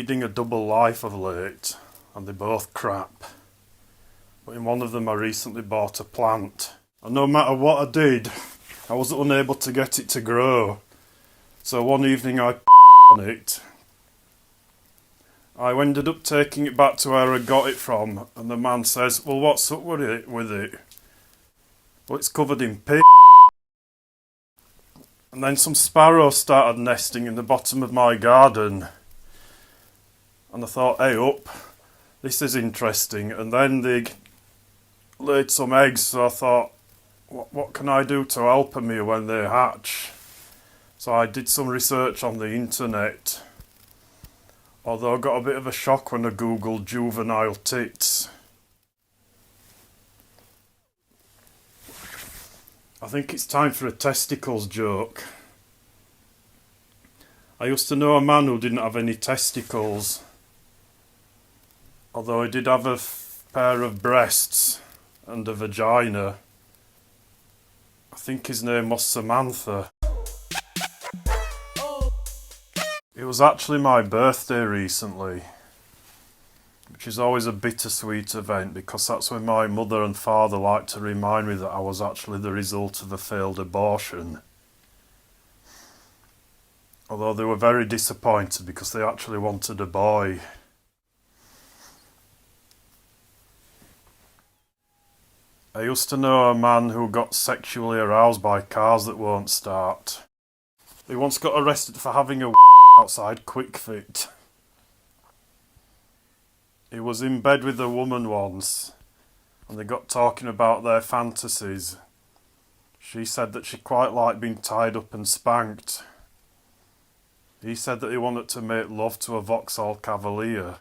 leading a double life of late, and they're both crap. But in one of them I recently bought a plant, and no matter what I did, I was unable to get it to grow. So one evening I on it. I ended up taking it back to where I got it from, and the man says, "Well, what's up with it?" Well, it's covered in pee. And then some sparrows started nesting in the bottom of my garden. And I thought, hey up, this is interesting. And then they laid some eggs, so I thought, what can I do to help me when they hatch? So I did some research on the internet. Although I got a bit of a shock when I googled juvenile tits. I think it's time for a testicles joke. I used to know a man who didn't have any testicles, although he did have a pair of breasts and a vagina. I think his name was Samantha. It was actually my birthday recently, which is always a bittersweet event because that's when my mother and father like to remind me that I was actually the result of a failed abortion. Although they were very disappointed because they actually wanted a boy. I used to know a man who got sexually aroused by cars that won't start. He once got arrested for having a outside Quick Fit. He was in bed with a woman once, and they got talking about their fantasies. She said that she quite liked being tied up and spanked. He said that he wanted to make love to a Vauxhall Cavalier.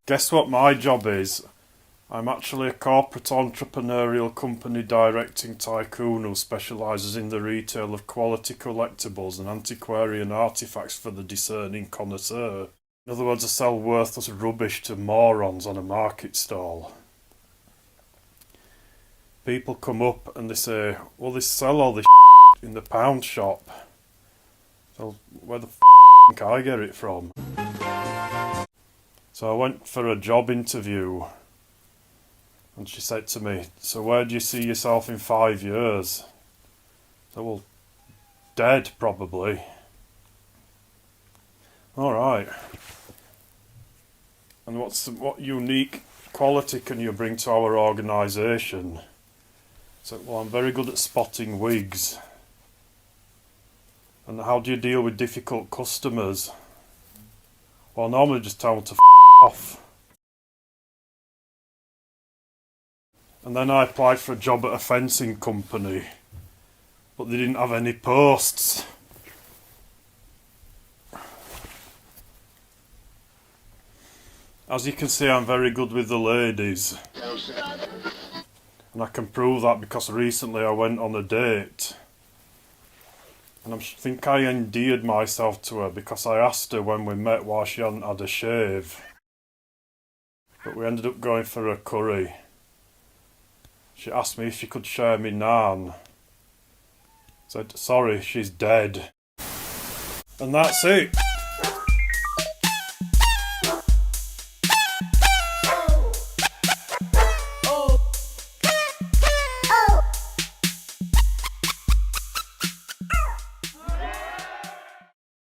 Guess what my job is? I'm actually a corporate entrepreneurial company directing tycoon who specialises in the retail of quality collectibles and antiquarian artefacts for the discerning connoisseur. In other words, I sell worthless rubbish to morons on a market stall. People come up and they say, well, they sell all this in the pound shop. So where the can I get it from? So I went for a job interview. And she said to me, so where do you see yourself in 5 years? I said, well, dead probably. Alright. And what unique quality can you bring to our organisation? So, well, I'm very good at spotting wigs. And how do you deal with difficult customers? Well, I normally just tell them to off. And then I applied for a job at a fencing company, but they didn't have any posts. As you can see, I'm very good with the ladies. And I can prove that because recently I went on a date. And I think I endeared myself to her because I asked her when we met why she hadn't had a shave. But we ended up going for a curry. She asked me if she could share me naan. I said, sorry, she's dead. And that's it.